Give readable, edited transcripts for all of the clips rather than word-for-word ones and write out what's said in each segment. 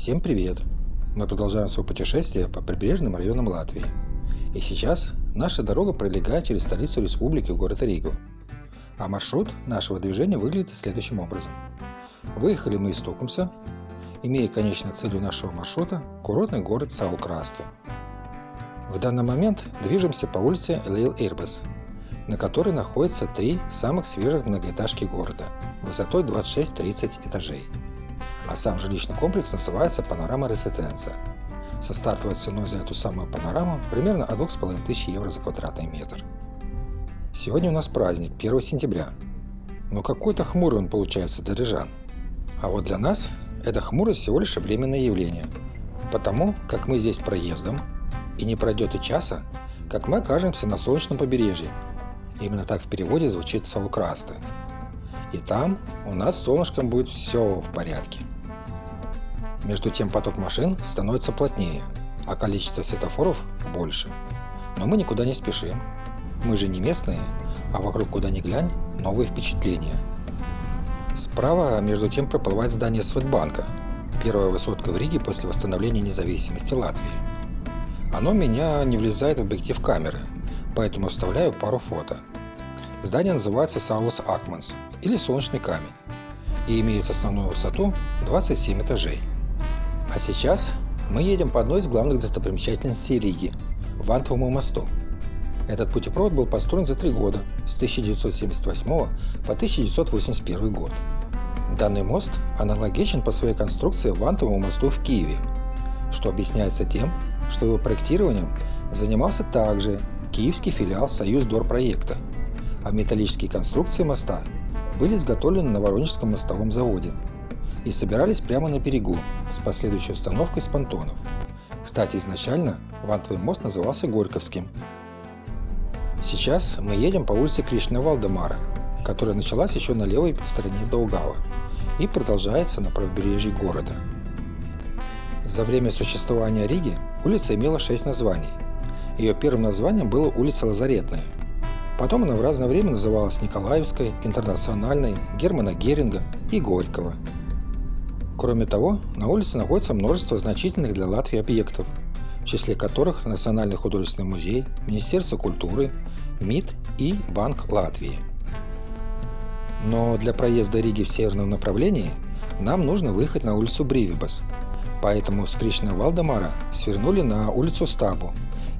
Всем привет! Мы продолжаем свое путешествие по прибрежным районам Латвии. И сейчас наша дорога пролегает через столицу республики, город Ригу. А маршрут нашего движения выглядит следующим образом. Выехали мы из Тукумса, имея конечной целью нашего маршрута курортный город Саукрасты. В данный момент движемся по улице Лейл-Ирбес, на которой находятся три самых свежих многоэтажки города, высотой 26-30 этажей. А сам жилищный комплекс называется Панорама Резиденция, со стартовой ценой за эту самую панораму примерно от 2500 евро за квадратный метр. Сегодня у нас праздник, 1 сентября, но какой-то хмурый он получается для рижан. А вот для нас эта хмурость всего лишь временное явление, потому как мы здесь проездом, и не пройдет и часа, как мы окажемся на солнечном побережье. Именно так в переводе звучит Саукрасты. И там у нас с солнышком будет все в порядке. Между тем поток машин становится плотнее, а количество светофоров больше. Но мы никуда не спешим. Мы же не местные, а вокруг куда ни глянь новые впечатления. Справа между тем проплывает здание Светбанка, первая высотка в Риге после восстановления независимости Латвии. Оно меня не влезает в объектив камеры, поэтому вставляю пару фото. Здание называется Саулас Акманс, или Солнечный камень, и имеет основную высоту 27 этажей. А сейчас мы едем по одной из главных достопримечательностей Риги – Вантовому мосту. Этот путепровод был построен за 3 года, с 1978 по 1981 год. Данный мост аналогичен по своей конструкции Вантовому мосту в Киеве, что объясняется тем, что его проектированием занимался также киевский филиал Союздорпроекта, а металлические конструкции моста были изготовлены на Воронежском мостовом заводе и собирались прямо на берегу с последующей установкой с понтонов. Кстати, изначально Вантовый мост назывался Горьковским. Сейчас мы едем по улице Кришна-Валдемара, которая началась еще на левой стороне Даугава и продолжается на правобережье города. За время существования Риги улица имела 6 названий. Ее первым названием было улица Лазаретная. Потом она в разное время называлась Николаевской, Интернациональной, Германа Геринга и Горького. Кроме того, на улице находится множество значительных для Латвии объектов, в числе которых Национальный художественный музей, Министерство культуры, МИД и Банк Латвии. Но для проезда Риги в северном направлении нам нужно выехать на улицу Бривибас, поэтому с Кришна-Валдемара свернули на улицу Стабу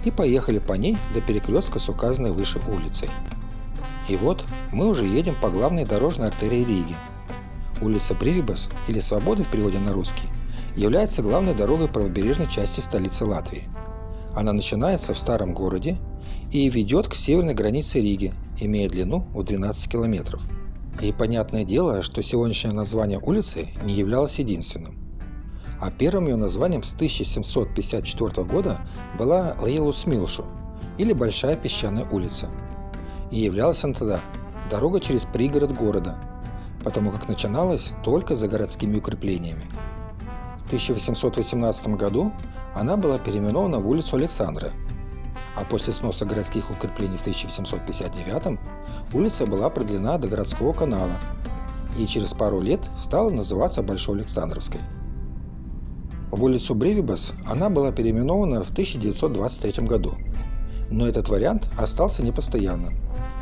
и поехали по ней до перекрестка с указанной выше улицей. И вот мы уже едем по главной дорожной артерии Риги. Улица Бривибас, или Свободы в переводе на русский, является главной дорогой правобережной части столицы Латвии. Она начинается в старом городе и ведет к северной границе Риги, имея длину в 12 километров. И понятное дело, что сегодняшнее название улицы не являлось единственным. А первым ее названием с 1754 года была Лейлус Милшу, или Большая песчаная улица. И являлась она тогда дорога через пригород города, потому как начиналась только за городскими укреплениями. В 1818 году она была переименована в улицу Александра, а после сноса городских укреплений в 1859 улица была продлена до городского канала и через пару лет стала называться Большой Александровской. В улицу Бривибас она была переименована в 1923 году, но этот вариант остался непостоянным,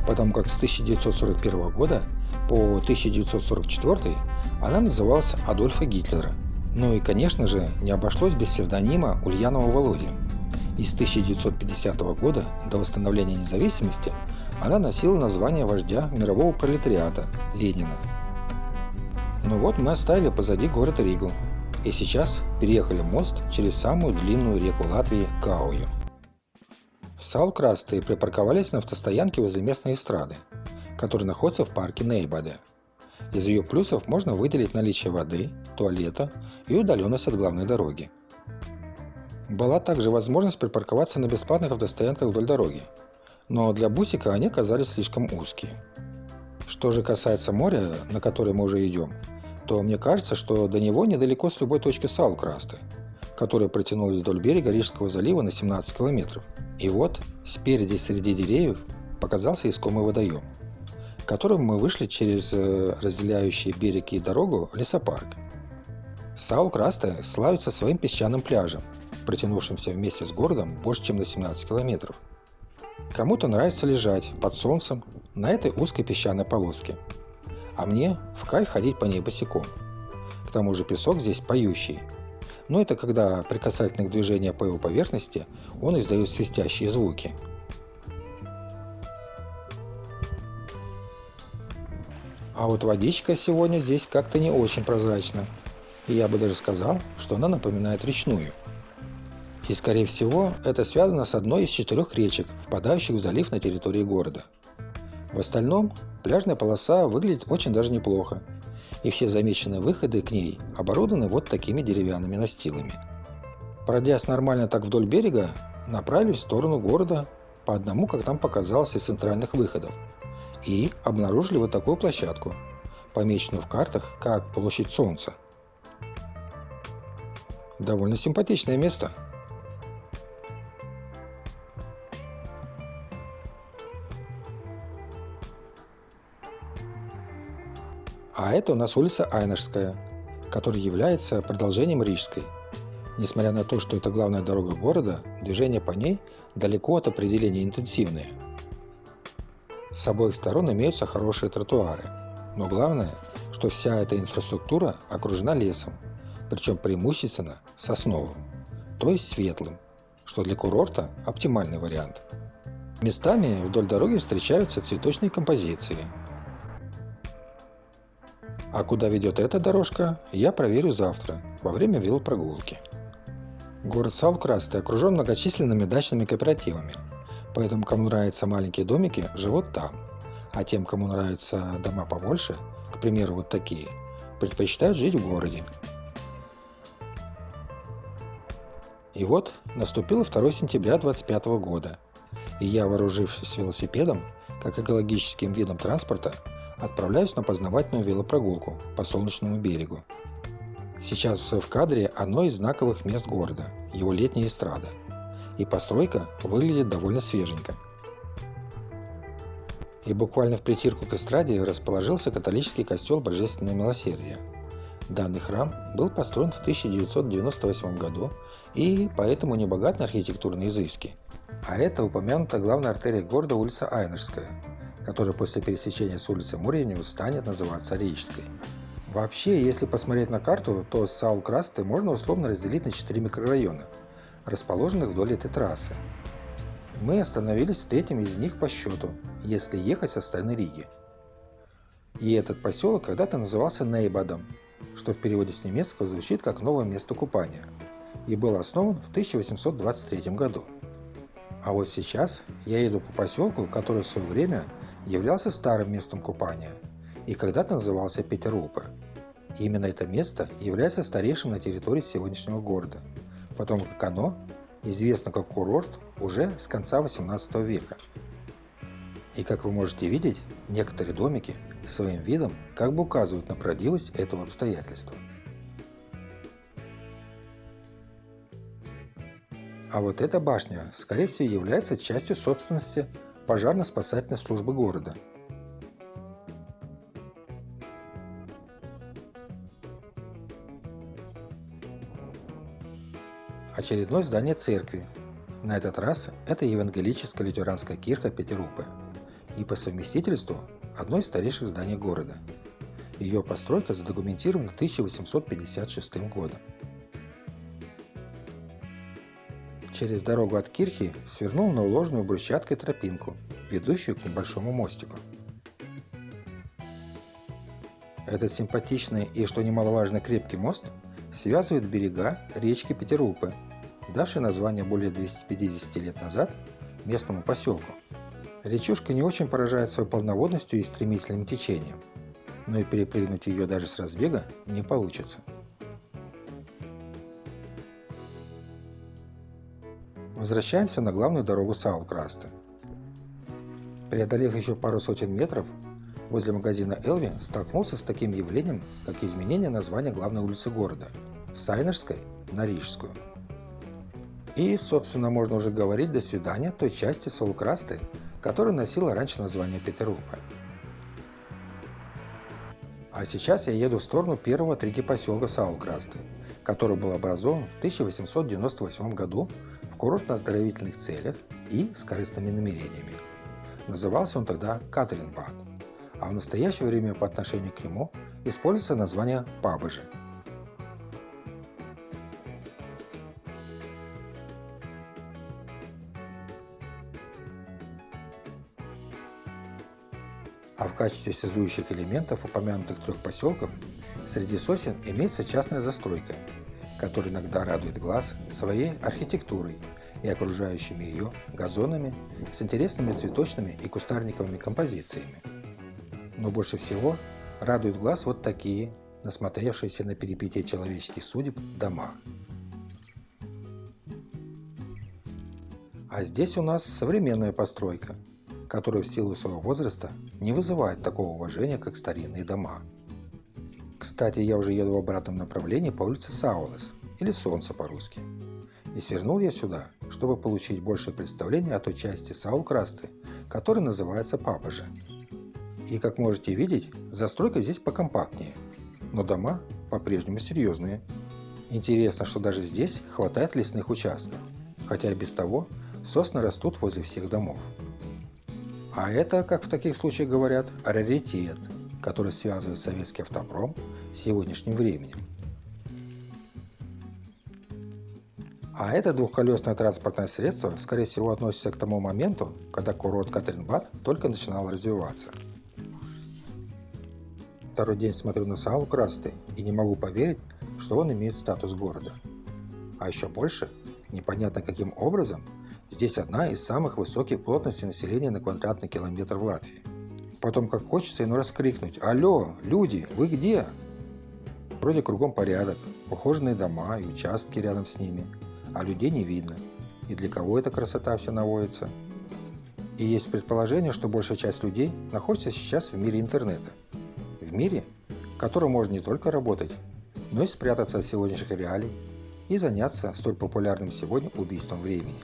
потому как с 1941 года по 1944 она называлась Адольфа Гитлера. Ну и, конечно же, не обошлось без псевдонима Ульянова Володя. И с 1950 года до восстановления независимости она носила название вождя мирового пролетариата Ленина. Ну вот мы оставили позади город Ригу, и сейчас переехали мост через самую длинную реку Латвии Каую. В Саукрасты припарковались на автостоянке возле местной эстрады, которая находится в парке Нейбаде. Из ее плюсов можно выделить наличие воды, туалета и удаленность от главной дороги. Была также возможность припарковаться на бесплатных автостоянках вдоль дороги, но для бусика они оказались слишком узкие. Что же касается моря, на которое мы уже идем, то мне кажется, что до него недалеко с любой точки Саукрасты, которая протянулась вдоль берега Рижского залива на 17 километров. И вот спереди среди деревьев показался искомый водоем, к которому мы вышли через разделяющий берег и дорогу лесопарк. Саул-Красте славится своим песчаным пляжем, протянувшимся вместе с городом больше, чем на 17 километров. Кому-то нравится лежать под солнцем на этой узкой песчаной полоске, а мне в кайф ходить по ней босиком. К тому же песок здесь поющий, но это когда при касательных движениях по его поверхности он издает свистящие звуки. А вот водичка сегодня здесь как-то не очень прозрачна, и я бы даже сказал, что она напоминает речную. И скорее всего это связано с одной из 4 речек, впадающих в залив на территории города. В остальном пляжная полоса выглядит очень даже неплохо, и все замеченные выходы к ней оборудованы вот такими деревянными настилами. Пройдясь нормально так вдоль берега, направились в сторону города по одному, как нам показалось, из центральных выходов, и обнаружили вот такую площадку, помеченную в картах как Площадь Солнца. Довольно симпатичное место. А это у нас улица Айнерская, которая является продолжением Рижской. Несмотря на то, что это главная дорога города, движение по ней далеко от определения интенсивное. С обоих сторон имеются хорошие тротуары, но главное, что вся эта инфраструктура окружена лесом, причем преимущественно сосновым, то есть светлым, что для курорта оптимальный вариант. Местами вдоль дороги встречаются цветочные композиции. А куда ведет эта дорожка, я проверю завтра, во время велопрогулки. Город Саул-Красте окружен многочисленными дачными кооперативами, поэтому кому нравятся маленькие домики, живут там, а тем, кому нравятся дома побольше, к примеру вот такие, предпочитают жить в городе. И вот наступило 2 сентября 2025 года, и я, вооружившись велосипедом, как экологическим видом транспорта, отправляюсь на познавательную велопрогулку по Солнечному берегу. Сейчас в кадре одно из знаковых мест города, его летняя эстрада, и постройка выглядит довольно свеженько. И буквально в притирку к эстраде расположился католический костел Божественного Милосердия. Данный храм был построен в 1998 году и поэтому не богат на архитектурные изыски. А это упомянутая главная артерия города улица Айнерская, которая после пересечения с улицей Мурениус станет называться Рижской. Вообще, если посмотреть на карту, то Саул-Красте можно условно разделить на 4 микрорайона, расположенных вдоль этой трассы. Мы остановились в 3-м из них по счету, если ехать со стороны Риги. И этот поселок когда-то назывался Нейбадом, что в переводе с немецкого звучит как «новое место купания», и был основан в 1823 году. А вот сейчас я еду по поселку, который в свое время являлся старым местом купания и когда-то назывался Петерупе. И именно это место является старейшим на территории сегодняшнего города, потому как оно известно как курорт уже с конца 18 века. И как вы можете видеть, некоторые домики своим видом как бы указывают на правдивость этого обстоятельства. А вот эта башня, скорее всего, является частью собственности пожарно-спасательной службы города. Очередное здание церкви. На этот раз это евангелическая лютеранская кирха Петерупе и по совместительству одно из старейших зданий города. Ее постройка задокументирована 1856 годом. Через дорогу от кирхи свернул на уложенную брусчаткой тропинку, ведущую к небольшому мостику. Этот симпатичный и, что немаловажно, крепкий мост связывает берега речки Петерупе, давшей название более 250 лет назад местному поселку. Речушка не очень поражает своей полноводностью и стремительным течением, но и перепрыгнуть ее даже с разбега не получится. Возвращаемся на главную дорогу Саул-Красте. Преодолев еще пару сотен метров, возле магазина Элви столкнулся с таким явлением, как изменение названия главной улицы города с Айнерской на Рижскую. И, собственно, можно уже говорить до свидания той части Саул-Красте, которая носила раньше название Петерупе. А сейчас я еду в сторону первого поселка Саукрасты, который был образован в 1898 году в курортно-оздоровительных целях и с корыстными намерениями. Назывался он тогда Катринбад, а в настоящее время по отношению к нему используется название Пабыжи. А в качестве связующих элементов упомянутых трех поселков среди сосен имеется частная застройка, которая иногда радует глаз своей архитектурой и окружающими ее газонами с интересными цветочными и кустарниковыми композициями. Но больше всего радует глаз вот такие, насмотревшиеся на перипетии человеческих судеб, дома. А здесь у нас современная постройка, которая в силу своего возраста не вызывает такого уважения, как старинные дома. Кстати, я уже еду в обратном направлении по улице Саулес, или Солнце по-русски. И свернул я сюда, чтобы получить большее представление о той части Саукрасты, которая называется Пабыжа. И как можете видеть, застройка здесь покомпактнее, но дома по-прежнему серьезные. Интересно, что даже здесь хватает лесных участков, хотя и без того сосны растут возле всех домов. А это, как в таких случаях говорят, раритет, который связывает советский автопром с сегодняшним временем. А это двухколесное транспортное средство, скорее всего, относится к тому моменту, когда курорт Катринбад только начинал развиваться. Второй день смотрю на Саукрасты и не могу поверить, что он имеет статус города. А еще больше, непонятно каким образом, здесь одна из самых высоких плотностей населения на квадратный километр в Латвии. Потом как хочется иной раз крикнуть: «Алло, люди, вы где?» Вроде кругом порядок, ухоженные дома и участки рядом с ними, а людей не видно. И для кого эта красота вся наводится? И есть предположение, что большая часть людей находится сейчас в мире интернета. В мире, в котором можно не только работать, но и спрятаться от сегодняшних реалий и заняться столь популярным сегодня убийством времени.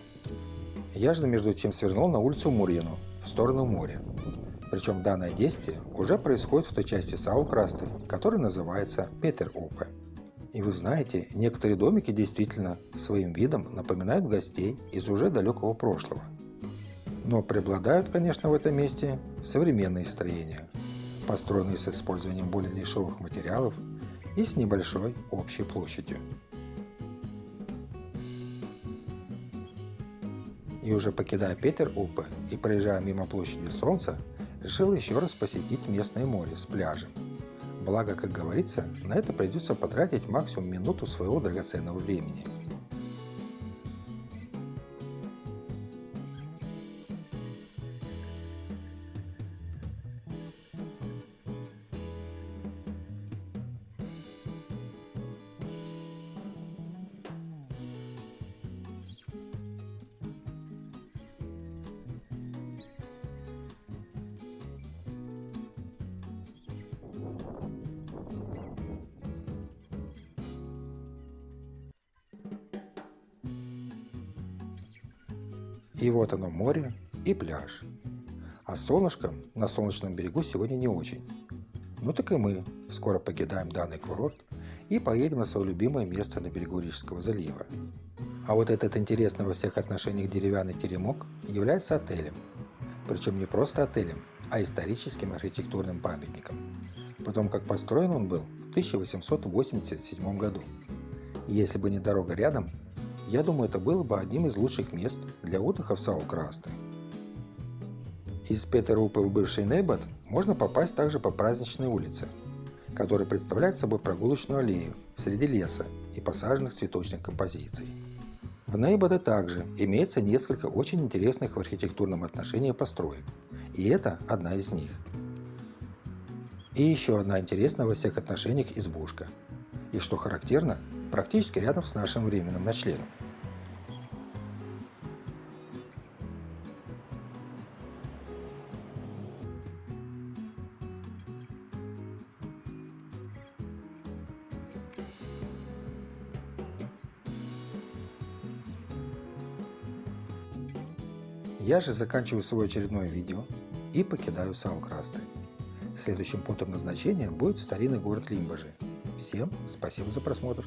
Я же между тем свернул на улицу Мурьину, в сторону моря. Причем данное действие уже происходит в той части Саукрасты, которая называется Петер-Упе. И вы знаете, некоторые домики действительно своим видом напоминают гостей из уже далекого прошлого. Но преобладают, конечно, в этом месте современные строения, построенные с использованием более дешевых материалов и с небольшой общей площадью. И уже покидая Петер-Упе и проезжая мимо площади Солнца, решил еще раз посетить местное море с пляжем. Благо, как говорится, на это придется потратить максимум минуту своего драгоценного времени. И вот оно море и пляж. А солнышко на солнечном берегу сегодня не очень. Ну так и мы скоро покидаем данный курорт и поедем на свое любимое место на берегу Рижского залива. А вот этот интересный во всех отношениях деревянный теремок является отелем. Причем не просто отелем, а историческим архитектурным памятником. Потому как построен он был в 1887 году. И если бы не дорога рядом, я думаю, это было бы одним из лучших мест для отдыха в Саукрасте. Из Петер-Упе в бывший Нейбад можно попасть также по праздничной улице, которая представляет собой прогулочную аллею среди леса и посаженных цветочных композиций. В Нейбаде также имеется несколько очень интересных в архитектурном отношении построек, и это одна из них. И еще одна интересная во всех отношениях избушка, и что характерно, практически рядом с нашим временным ночлегом. Я же заканчиваю свое очередное видео и покидаю Саукрасты. Следующим пунктом назначения будет старинный город Лимбажи. Всем спасибо за просмотр.